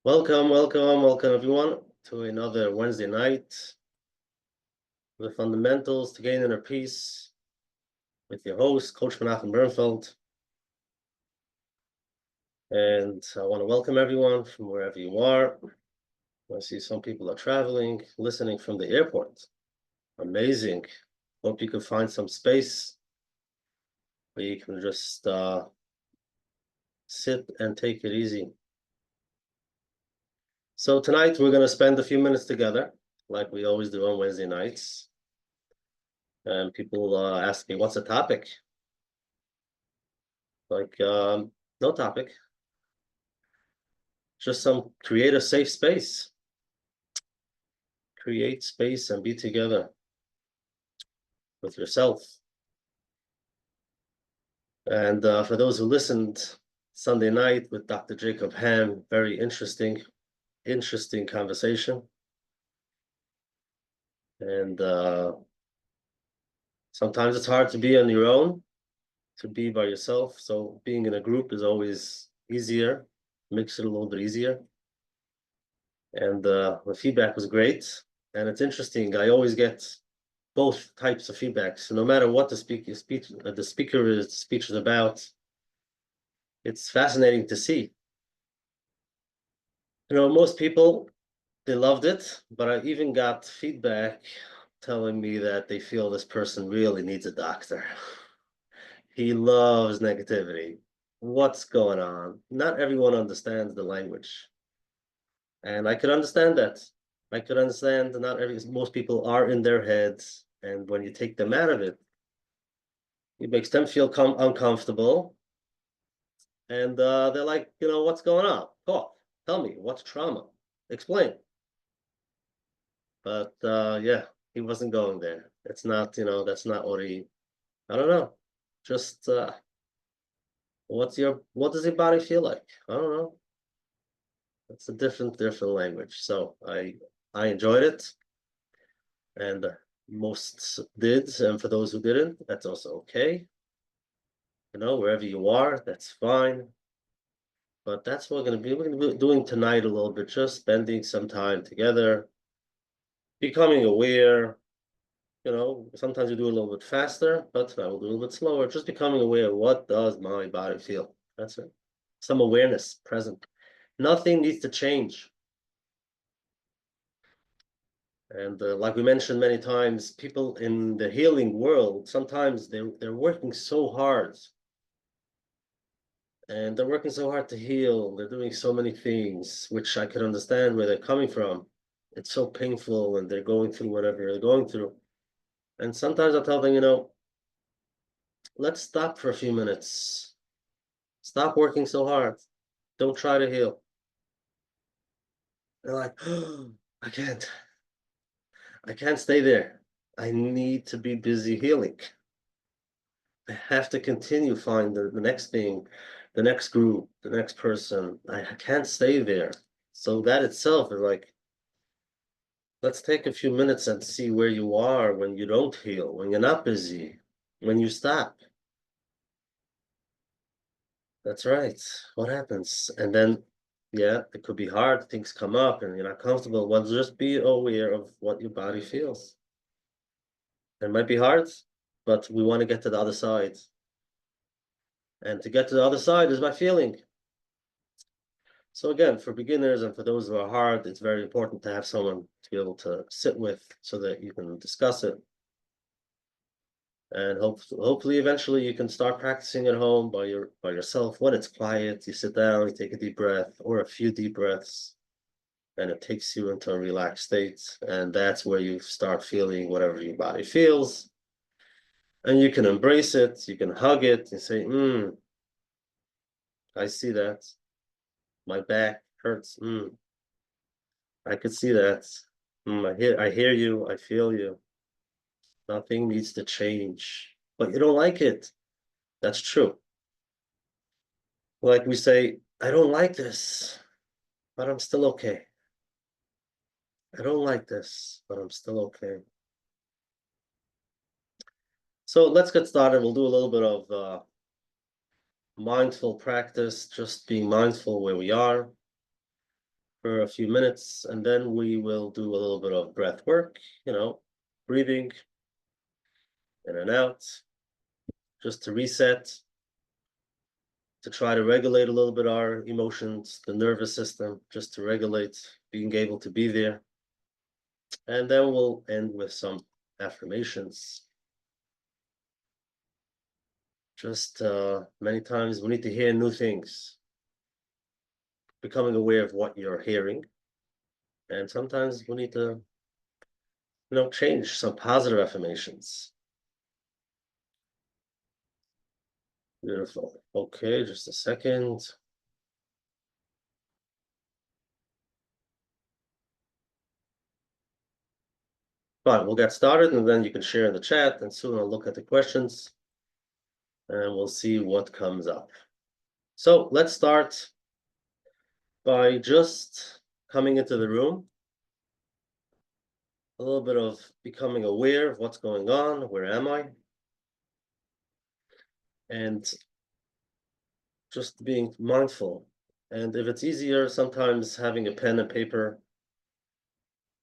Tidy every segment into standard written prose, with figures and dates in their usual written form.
Welcome everyone to another Wednesday night. The fundamentals to gain inner peace with your host, Coach Menachem Bernfeld. And I want to welcome everyone from wherever you are. I see some people are traveling, listening from the airport. Amazing. Hope you can find some space where you can just sit and take it easy. So tonight we're going to spend a few minutes together, like we always do on Wednesday nights. And people ask me, what's the topic? Like, no topic. Just create a safe space. Create space and be together with yourself. And for those who listened Sunday night with Dr. Jacob Ham, very interesting conversation. And sometimes it's hard to be on your own, to be by yourself. So being in a group is always easier, makes it a little bit easier. And the feedback was great. And it's interesting. I always get both types of feedback. So no matter what the speech is about, it's fascinating to see. You know, most people, they loved it, but I even got feedback telling me that they feel this person really needs a doctor. He loves negativity. What's going on? Not everyone understands the language. And I could understand that. I could understand most people are in their heads, and when you take them out of it, it makes them feel uncomfortable. And they're like, what's going on? Talk, tell me, what's trauma? Explain. But yeah, he wasn't going there. It's not, that's not what I don't know. Just what does your body feel like? I don't know. It's a different language. So I enjoyed it, and most did, and for those who didn't, that's also okay. Wherever you are, that's fine. But that's what we're gonna be doing tonight a little bit, just spending some time together, becoming aware. Sometimes we do a little bit faster, but I will do a little bit slower, just becoming aware of what does my body feel. That's it. Some awareness present. Nothing needs to change. And like we mentioned many times, people in the healing world, sometimes they're working so hard. And they're working so hard to heal. They're doing so many things, which I can understand where they're coming from. It's so painful, and they're going through whatever they're going through. And sometimes I tell them, let's stop for a few minutes. Stop working so hard. Don't try to heal. They're like, oh, I can't. I can't stay there. I need to be busy healing. I have to continue find the next thing, the next group, the next person. I can't stay there. So that itself is like, let's take a few minutes and see where you are when you don't heal, when you're not busy, when you stop. That's right. What happens? And then, yeah, it could be hard. Things come up and you're not comfortable. Well, just be aware of what your body feels. It might be hard, but we want to get to the other side. And to get to the other side is by feeling. So again, for beginners and for those who are hard, it's very important to have someone to be able to sit with so that you can discuss it. And hopefully eventually you can start practicing at home by yourself. When it's quiet, you sit down, you take a deep breath or a few deep breaths, and it takes you into a relaxed state. And that's where you start feeling whatever your body feels. And you can embrace it, you can hug it and say, I see that. My back hurts. I could see that. I hear you, I feel you. Nothing needs to change. But you don't like it. That's true. Like we say, I don't like this, but I'm still okay. I don't like this, but I'm still okay. So let's get started. We'll do a little bit of mindful practice, just being mindful where we are. for a few minutes, and then we will do a little bit of breath work, breathing in and out, just to reset, to try to regulate a little bit our emotions, the nervous system, just to regulate being able to be there. And then we'll end with some affirmations. Just many times we need to hear new things, becoming aware of what you're hearing. And sometimes we need to, change some positive affirmations. Beautiful. Okay, just a second. Fine, we'll get started and then you can share in the chat, and soon I'll look at the questions and we'll see what comes up. So let's start by just coming into the room, a little bit of becoming aware of what's going on, where am I? And just being mindful. And if it's easier, sometimes having a pen and paper,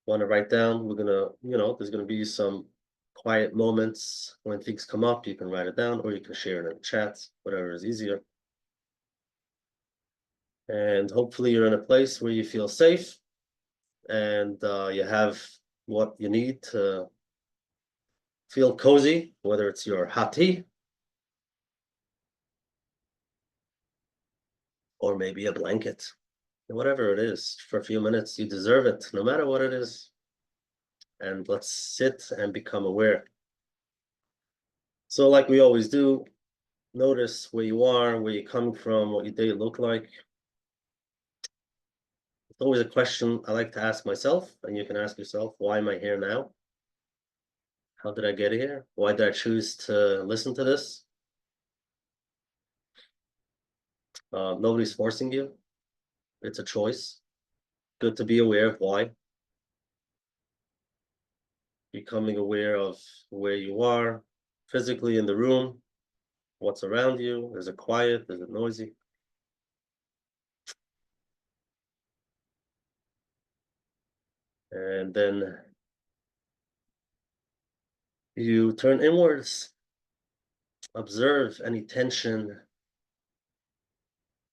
want to write down, we're gonna, there's gonna be some quiet moments when things come up, you can write it down or you can share it in the chat, whatever is easier. And hopefully you're in a place where you feel safe and you have what you need to feel cozy, whether it's your hot tea or maybe a blanket, whatever it is, for a few minutes. You deserve it, no matter what it is. And let's sit and become aware. So like we always do, notice where you are, where you're coming from, what your day look like. It's always a question I like to ask myself, and you can ask yourself, why am I here now? How did I get here? Why did I choose to listen to this? Nobody's forcing you. It's a choice. Good to be aware of why. Becoming aware of where you are, physically in the room, what's around you. Is it quiet? Is it noisy? And then you turn inwards, observe any tension,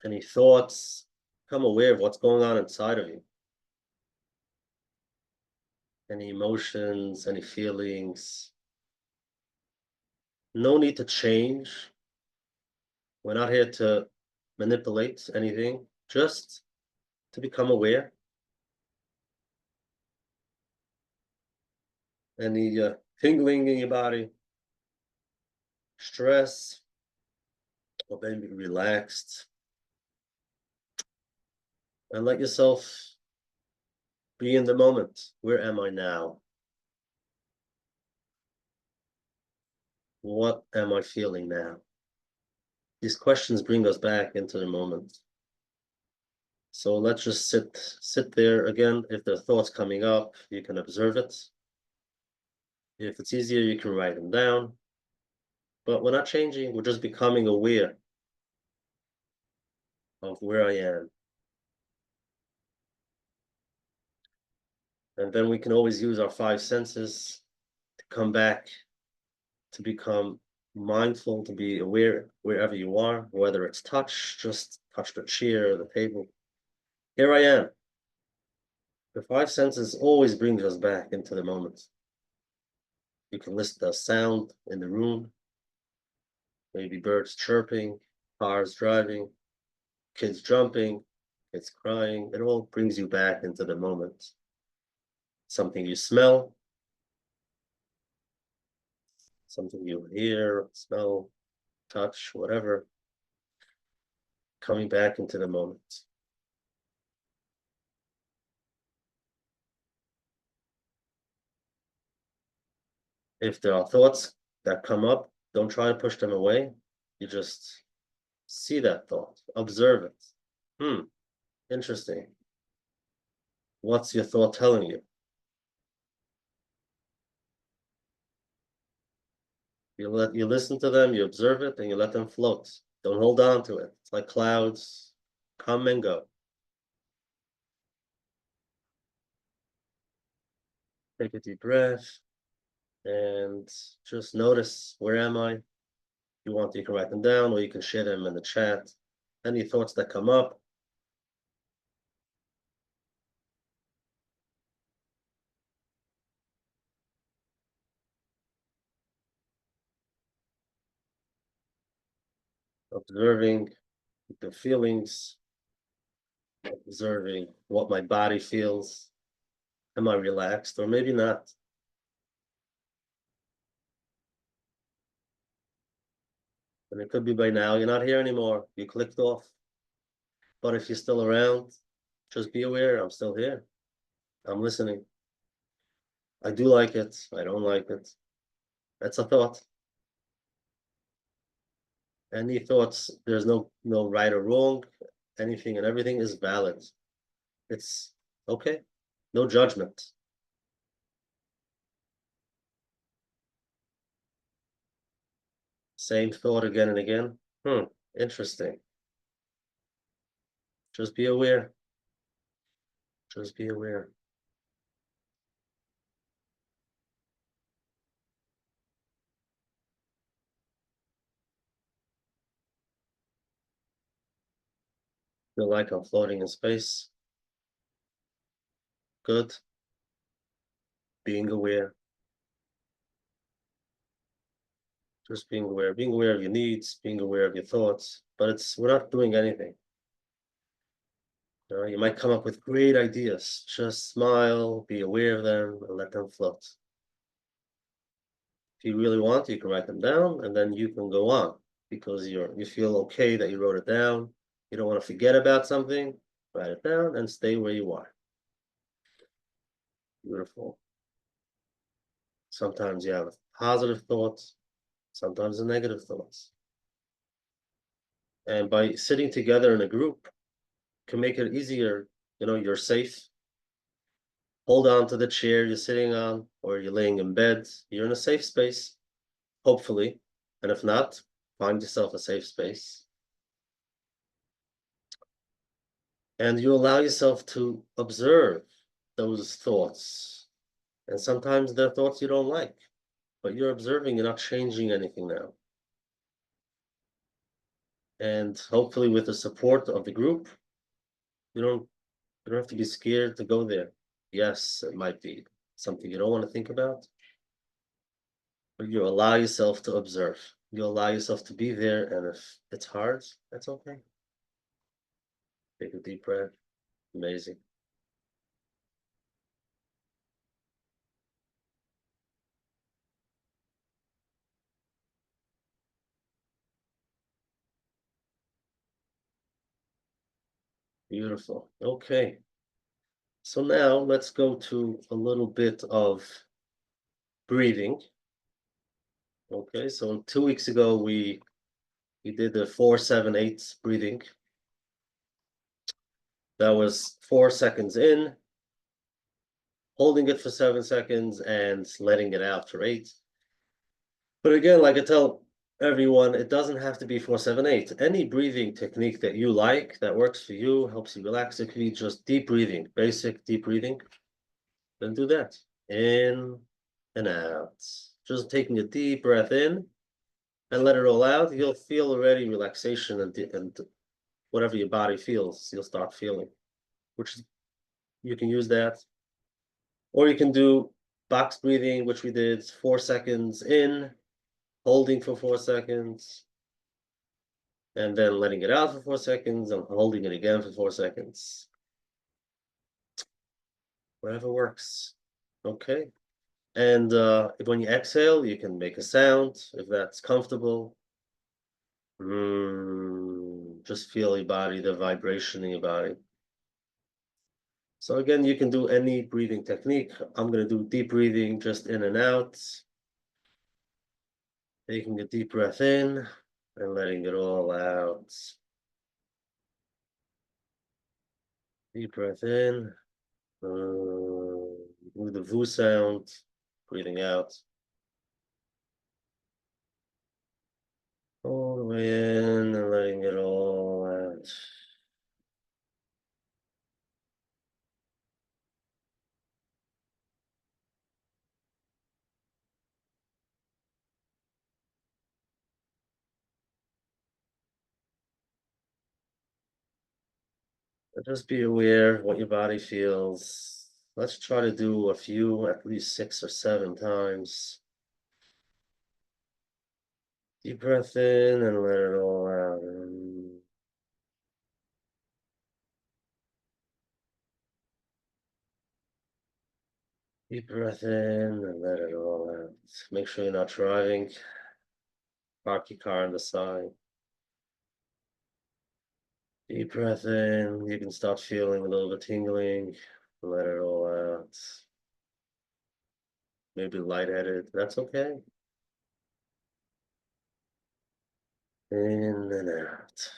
any thoughts, become aware of what's going on inside of you. Any emotions, any feelings. No need to change. We're not here to manipulate anything, just to become aware. Any tingling in your body, stress, or maybe relaxed. And let yourself be in the moment. Where am I now? What am I feeling now? These questions bring us back into the moment. So let's just sit there again. If there are thoughts coming up, you can observe it. If it's easier, you can write them down. But we're not changing, we're just becoming aware of where I am. And then we can always use our five senses to come back, to become mindful, to be aware wherever you are, whether it's touch, just touch the chair, the table. Here I am. The five senses always brings us back into the moment. You can listen to sound in the room, maybe birds chirping, cars driving, kids jumping, kids crying. It all brings you back into the moment. Something you smell, something you hear, smell, touch, whatever, coming back into the moment. If there are thoughts that come up, don't try to push them away. You just see that thought, observe it. Interesting. What's your thought telling you? You listen to them, you observe it, and you let them float. Don't hold on to it. It's like clouds, come and go. Take a deep breath and just notice, where am I? If you want, you can write them down or you can share them in the chat. Any thoughts that come up, observing the feelings, observing what my body feels. Am I relaxed or maybe not? And it could be by now you're not here anymore. You clicked off. But if you're still around, just be aware I'm still here. I'm listening. I do like it. I don't like it. That's a thought. Any thoughts, there's no right or wrong. Anything and everything is valid. It's okay. No judgment. Same thought again and again. Interesting. Just be aware. Just be aware. Feel like I'm floating in space. Good. Being aware. Just being aware of your needs, being aware of your thoughts. But we're not doing anything. You might come up with great ideas. Just smile, be aware of them, and let them float. If you really want, you can write them down, and then you can go on because you feel okay that you wrote it down. You don't want to forget about something. Write it down and stay where you are. Beautiful. Sometimes you have positive thoughts, sometimes the negative thoughts. And by sitting together in a group can make it easier. You're safe. Hold on to the chair you're sitting on, or you're laying in bed. You're in a safe space, hopefully. And if not, find yourself a safe space. And you allow yourself to observe those thoughts. And sometimes they're thoughts you don't like, but you're observing, you're not changing anything now. And hopefully with the support of the group, you don't you don't have to be scared to go there. Yes, it might be something you don't want to think about, but you allow yourself to observe. You allow yourself to be there, and if it's hard, that's okay. Take a deep breath. Amazing. Beautiful. Okay. So now let's go to a little bit of breathing. Okay, so 2 weeks ago we did the 4-7-8 breathing. That was 4 seconds in, holding it for 7 seconds, and letting it out for 8. But again, like I tell everyone, it doesn't have to be 4-7-8. Any breathing technique that you like, that works for you, helps you relax. It could be just deep breathing, basic deep breathing. Then do that. In and out. Just taking a deep breath in and let it all out. You'll feel already relaxation and whatever your body feels, you'll start feeling. Which you can use that. Or you can do box breathing, which we did 4 seconds in, holding for 4 seconds, and then letting it out for 4 seconds and holding it again for 4 seconds. Whatever works. Okay. And when you exhale, you can make a sound if that's comfortable. Just feel your body, the vibration in your body. So again, you can do any breathing technique. I'm going to do deep breathing, just in and out. Taking a deep breath in and letting it all out. Deep breath in. With the V sound, breathing out. All the way in and letting it all out. Just be aware what your body feels. Let's try to do a few, at least 6 or 7 times. Deep breath in and let it all out. Deep breath in and let it all out. Make sure you're not driving. Park your car on the side. Deep breath in. You can start feeling a little bit tingling. Let it all out. Maybe lightheaded. That's okay. In and out.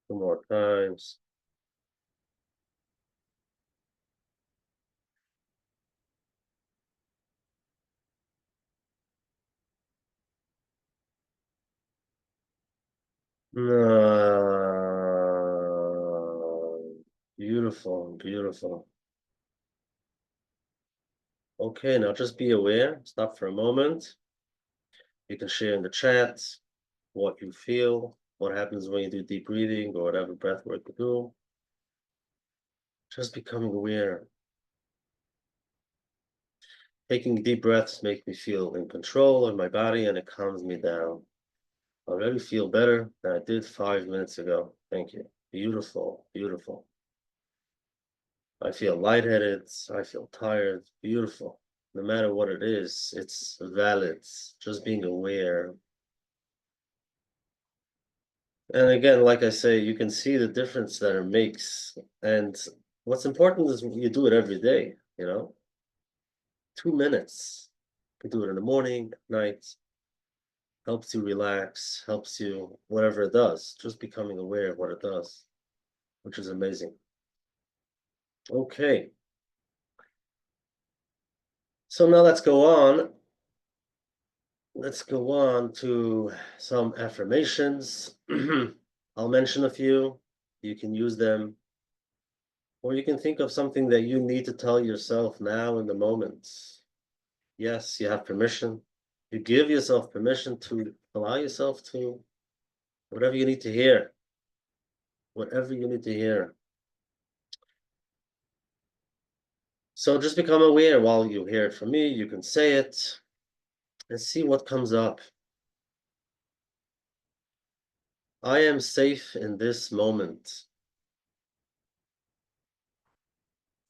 2 more times. No. Beautiful, beautiful. Okay, now just be aware. Stop for a moment. You can share in the chat what you feel, what happens when you do deep breathing or whatever breath work you do. Just becoming aware. Taking deep breaths make me feel in control of my body and it calms me down. I already feel better than I did 5 minutes ago. Thank you. Beautiful, beautiful. I feel lightheaded. I feel tired. Beautiful. No matter what it is, it's valid. Just being aware. And again, like I say, you can see the difference that it makes. And what's important is you do it every day, 2 minutes. You can do it in the morning, at night, helps you relax, helps you, whatever it does, just becoming aware of what it does, which is amazing. Okay. So now let's go on. Let's go on to some affirmations. I'll mention a few. You can use them, or you can think of something that you need to tell yourself now in the moment. Yes, you have permission. You give yourself permission to allow yourself to whatever you need to hear, whatever you need to hear. So just become aware while you hear it from me. You can say it and see what comes up. I am safe in this moment.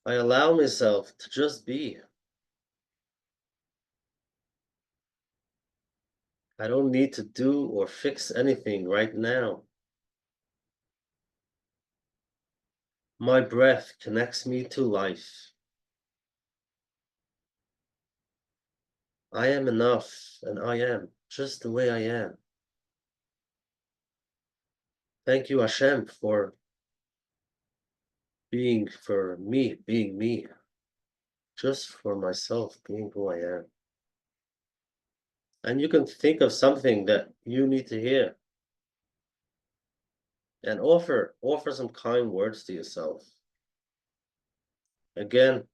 I allow myself to just be. I don't need to do or fix anything right now. My breath connects me to life. I am enough, and I am just the way I am. Thank you, Hashem, for being me, just for myself, being who I am. And you can think of something that you need to hear and offer some kind words to yourself. Again,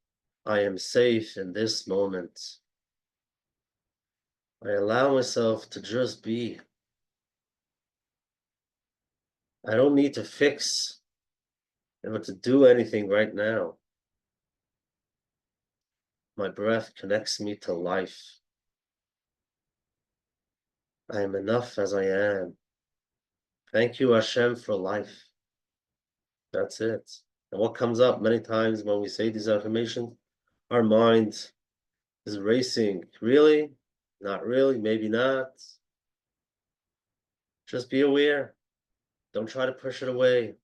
I am safe in this moment. I allow myself to just be. I don't need to fix or to do anything right now. My breath connects me to life. I am enough as I am. Thank you, Hashem, for life. That's it. And what comes up many times when we say these affirmations, our mind is racing. Really? Not really, maybe not. Just be aware. Don't try to push it away.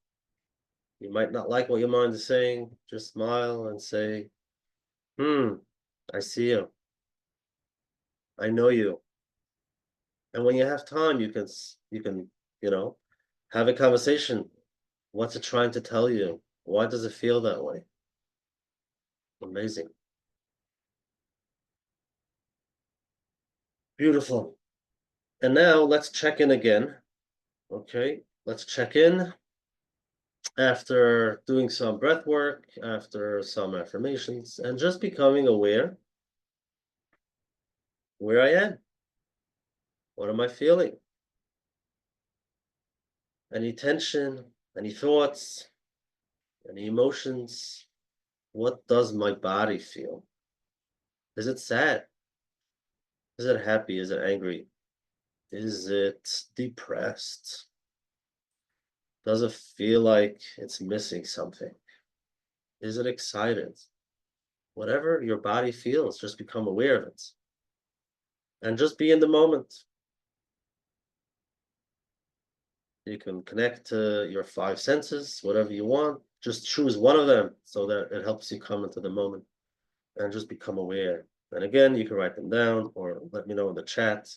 You might not like what your mind is saying. Just smile and say, I see you. I know you. And when you have time, you can, you know, have a conversation. What's it trying to tell you? Why does it feel that way? Amazing. Beautiful. And now let's check in again. Okay, let's check in after doing some breath work, after some affirmations, and just becoming aware where I am. What am I feeling? Any tension, any thoughts, any emotions? What does my body feel? Is it sad? Is it happy? Is it angry? Is it depressed? Does it feel like it's missing something? Is it excited? Whatever your body feels, just become aware of it and just be in the moment. You can connect to your five senses, whatever you want. Just choose one of them so that it helps you come into the moment and just become aware. And again, you can write them down or let me know in the chat.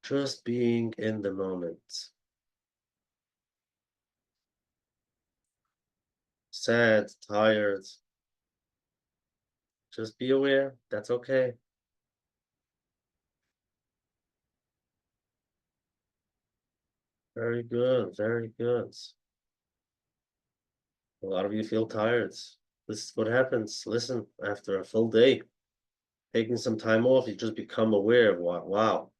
Just being in the moment. Sad, tired. Just be aware. That's okay. Very good. Very good. A lot of you feel tired. This is what happens. Listen, after a full day, taking some time off, you just become aware of what, wow,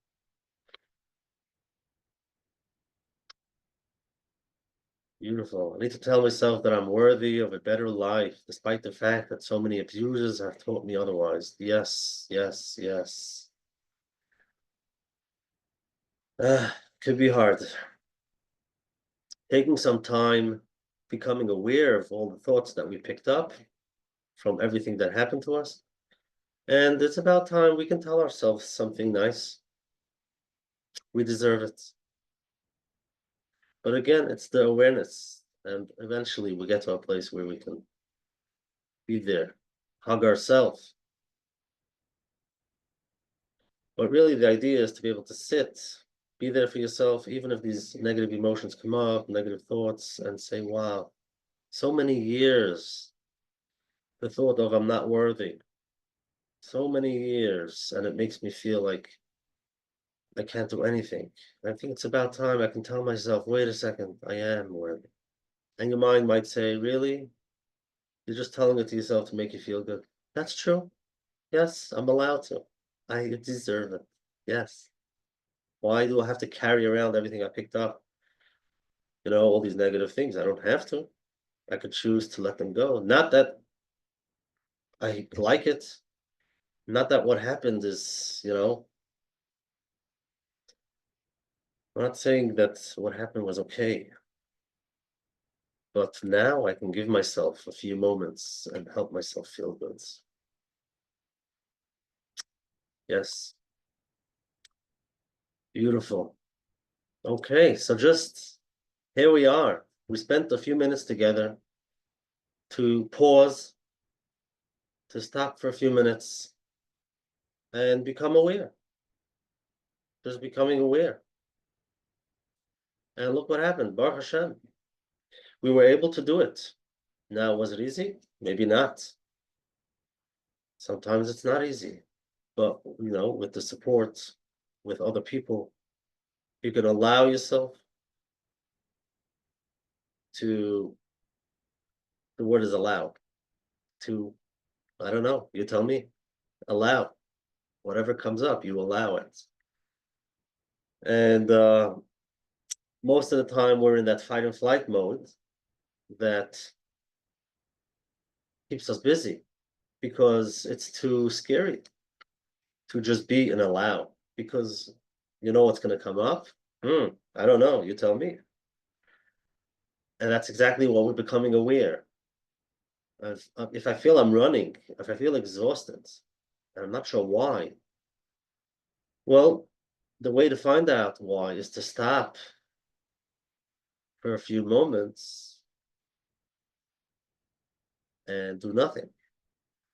beautiful. I need to tell myself that I'm worthy of a better life, despite the fact that so many abusers have taught me otherwise. Yes, yes, yes. Could be hard. Taking some time, becoming aware of all the thoughts that we picked up from everything that happened to us. And it's about time we can tell ourselves something nice. We deserve it. But again, it's the awareness. And eventually we get to a place where we can be there, hug ourselves. But really, the idea is to be able to sit, be there for yourself, even if these negative emotions come up, negative thoughts, and say, wow, so many years, the thought of I'm not worthy, so many years, and it makes me feel like I can't do anything. I think it's about time I can tell myself, wait a second, I am worthy. And your mind might say, really? You're just telling it to yourself to make you feel good. That's true. Yes, I'm allowed to. I deserve it. Yes. Why do I have to carry around everything I picked up? All these negative things. I don't have to. I could choose to let them go. Not that I like it. Not that what happened is, I'm not saying that what happened was okay. But now I can give myself a few moments and help myself feel good. Yes. Beautiful. Okay, so just here we are. We spent a few minutes together to pause, to stop for a few minutes and become aware. Just becoming aware. And look what happened. Baruch Hashem. We were able to do it. Now, was it easy? Maybe not. Sometimes it's not easy. But, with the support, with other people, you can allow yourself to, the word is allow, to, I don't know, you tell me, allow. Whatever comes up, you allow it. And most of the time, we're in that fight and flight mode that keeps us busy because it's too scary to just be and allow because you know what's going to come up. I don't know. You tell me. And that's exactly what we're becoming aware of. If I feel I'm running, if I feel exhausted, and I'm not sure why, well, the way to find out why is to stop for a few moments and do nothing.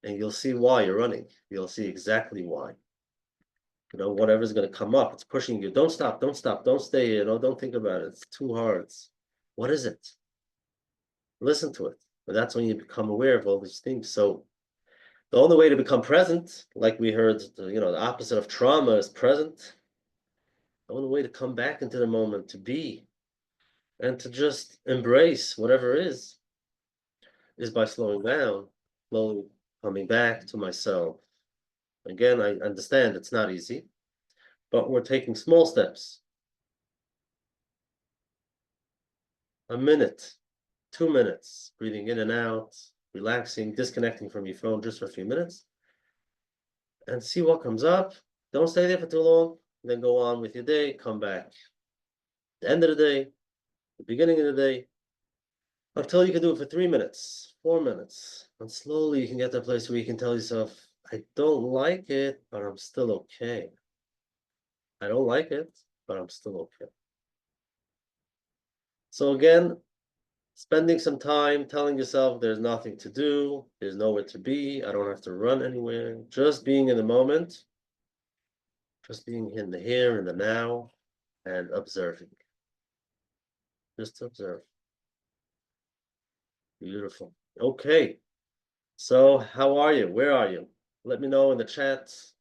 And you'll see why you're running. You'll see exactly why. Whatever's going to come up, it's pushing you. Don't stop, don't stop, don't stay, don't think about it. It's too hard. What is it? Listen to it. But that's when you become aware of all these things. So the only way to become present, like we heard, the opposite of trauma is present. The only way to come back into the moment, to be, and to just embrace whatever is by slowing down, slowly coming back to myself. Again, I understand it's not easy, but we're taking small steps. a minute, 2 minutes, breathing in and out, relaxing, disconnecting from your phone just for a few minutes, and see what comes up. Don't stay there for too long. Then go on with your day. Come back. The end of the day, the beginning of the day, until you can do it for 3 minutes, 4 minutes, and slowly you can get to a place where you can tell yourself, "I don't like it, but I'm still okay. I don't like it, but I'm still okay." So again, spending some time telling yourself there's nothing to do, there's nowhere to be, I don't have to run anywhere, just being in the moment, just being in the here and the now, and observing. Just observe. Beautiful. Okay. So how are you? Where are you? Let me know in the chat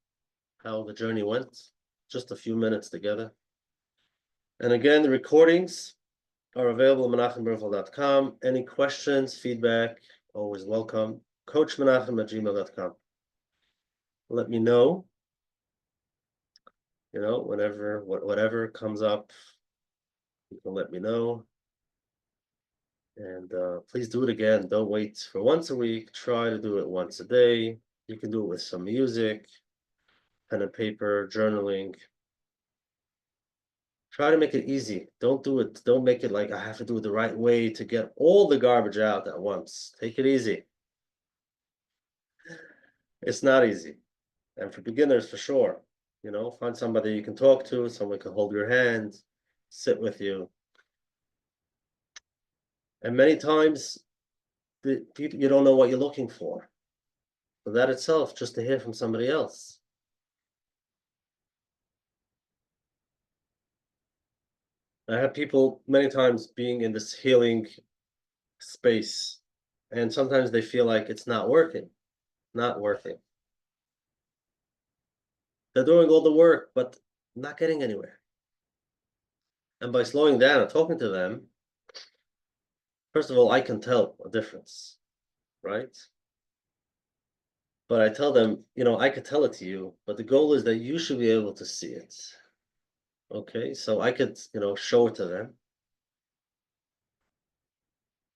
how the journey went. Just a few minutes together. And again, the recordings are available at menachembernfeld.com. Any questions, feedback, always welcome. coachmenachem@gmail.com. Let me know, whenever, whatever comes up, you can let me know. And please do it again. Don't wait for once a week. Try to do it once a day. You can do it with some music, pen and paper, journaling. Try to make it easy. Don't make it like I have to do it the right way to get all the garbage out at once. Take it easy. It's not easy. And for beginners, for sure, find somebody you can talk to, someone can hold your hand, sit with you. And many times, the people, you don't know what you're looking for. So that itself, just to hear from somebody else. I have people many times being in this healing space, and sometimes they feel like it's not working, not working. They're doing all the work, but not getting anywhere. And by slowing down and talking to them, first of all, I can tell a difference, right? But I tell them, I could tell it to you, but the goal is that you should be able to see it. Okay, so I could, show it to them.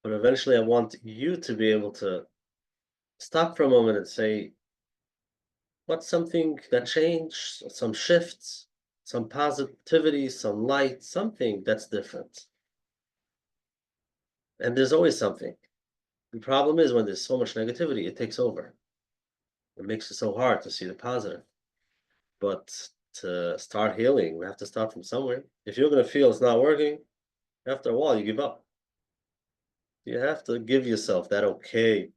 But eventually I want you to be able to stop for a moment and say, what's something that changed, some shifts, some positivity, some light, something that's different. And there's always something. The problem is when there's so much negativity, it takes over. It makes it so hard to see the positive. But to start healing, we have to start from somewhere. If you're going to feel it's not working, after a while, you give up. You have to give yourself that okay,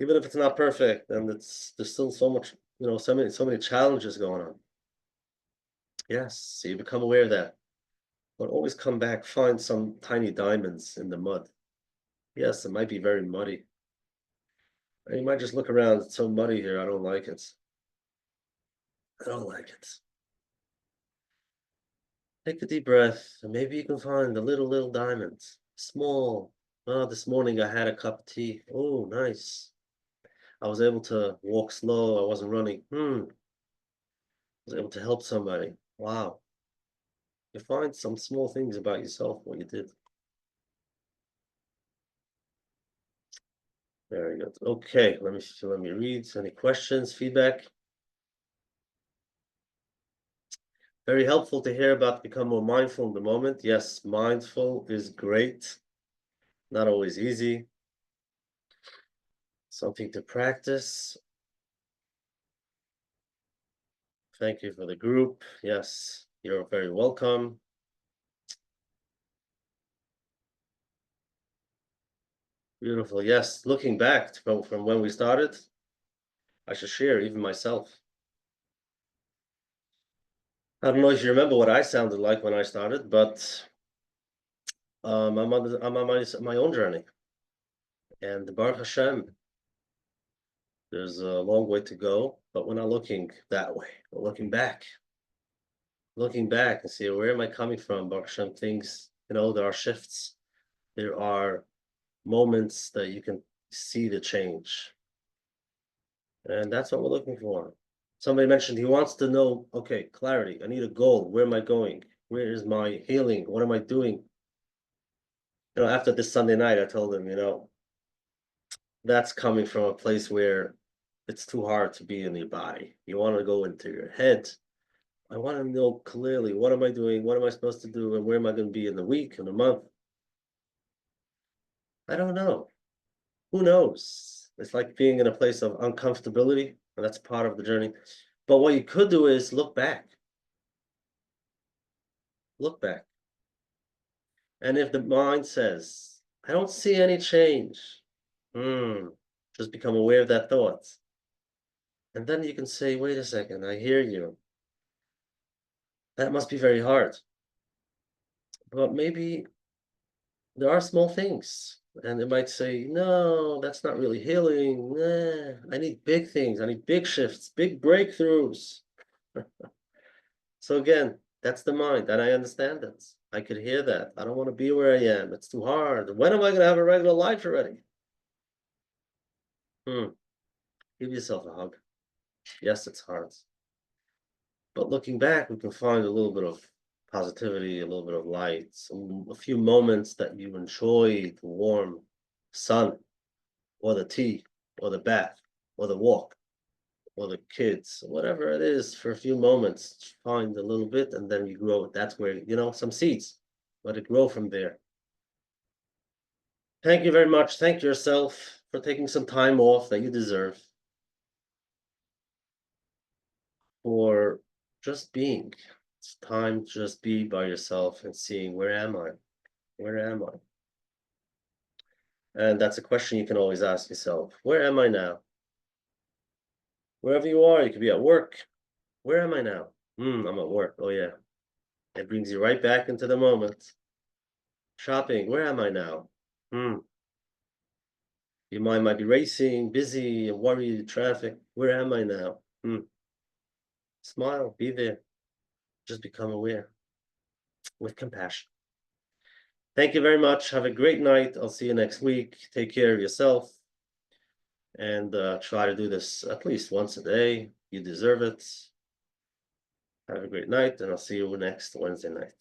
even if it's not perfect, and there's still so much, so many challenges going on. Yes, so you become aware of that, but always come back, find some tiny diamonds in the mud. Yes, it might be very muddy. And you might just look around, it's so muddy here, I don't like it. I don't like it. Take a deep breath, and maybe you can find the little diamonds. Small. Oh, this morning I had a cup of tea. Oh, nice. I was able to walk slow. I wasn't running. I was able to help somebody. Wow. You find some small things about yourself, what you did. Very good. Okay, let me read. Any questions, feedback? Very helpful to hear about become more mindful in the moment. Yes, mindful is great. Not always easy. Something to practice. Thank you for the group. Yes, you're very welcome. Beautiful. Yes, looking back from when we started, I should share even myself. I don't know if you remember what I sounded like when I started, but I'm on my own journey, and Baruch Hashem, there's a long way to go, but we're not looking that way. We're looking back and see where am I coming from. Baruch Hashem, things, there are shifts, there are moments that you can see the change, and that's what we're looking for. Somebody mentioned he wants to know, okay, clarity. I need a goal. Where am I going? Where is my healing? What am I doing? After this Sunday night, I told him, that's coming from a place where it's too hard to be in your body. You want to go into your head. I want to know clearly, what am I doing? What am I supposed to do? And where am I going to be in the week, in a month? I don't know. Who knows? It's like being in a place of uncomfortability, and that's part of the journey. But what you could do is look back, look back. And if the mind says, I don't see any change, hmm, just become aware of that thought. And then you can say, wait a second, I hear you. That must be very hard. But maybe there are small things. And it might say, no, that's not really healing. Nah, I need big things. I need big shifts, big breakthroughs. So again, that's the mind, and I understand it. I could hear that. I don't want to be where I am. It's too hard. When am I going to have a regular life already? Hmm. Give yourself a hug. Yes, it's hard. But looking back, we can find a little bit of positivity, a little bit of light, a few moments that you enjoyed, the warm sun, or the tea, or the bath, or the walk, or the kids, whatever it is, for a few moments, find a little bit, and then you grow. That's where, some seeds, let it grow from there. Thank you very much. Thank yourself for taking some time off that you deserve for just being. It's time to just be by yourself and seeing, where am I? Where am I? And that's a question you can always ask yourself. Where am I now? Wherever you are, you could be at work. Where am I now? I'm at work. Oh yeah. It brings you right back into the moment. Shopping. Where am I now? Hmm. Your mind might be racing, busy, worried, traffic. Where am I now? Smile. Be there. Just become aware with compassion. Thank you very much. Have a great night. I'll see you next week. Take care of yourself and try to do this at least once a day. You deserve it. Have a great night, and I'll see you next Wednesday night.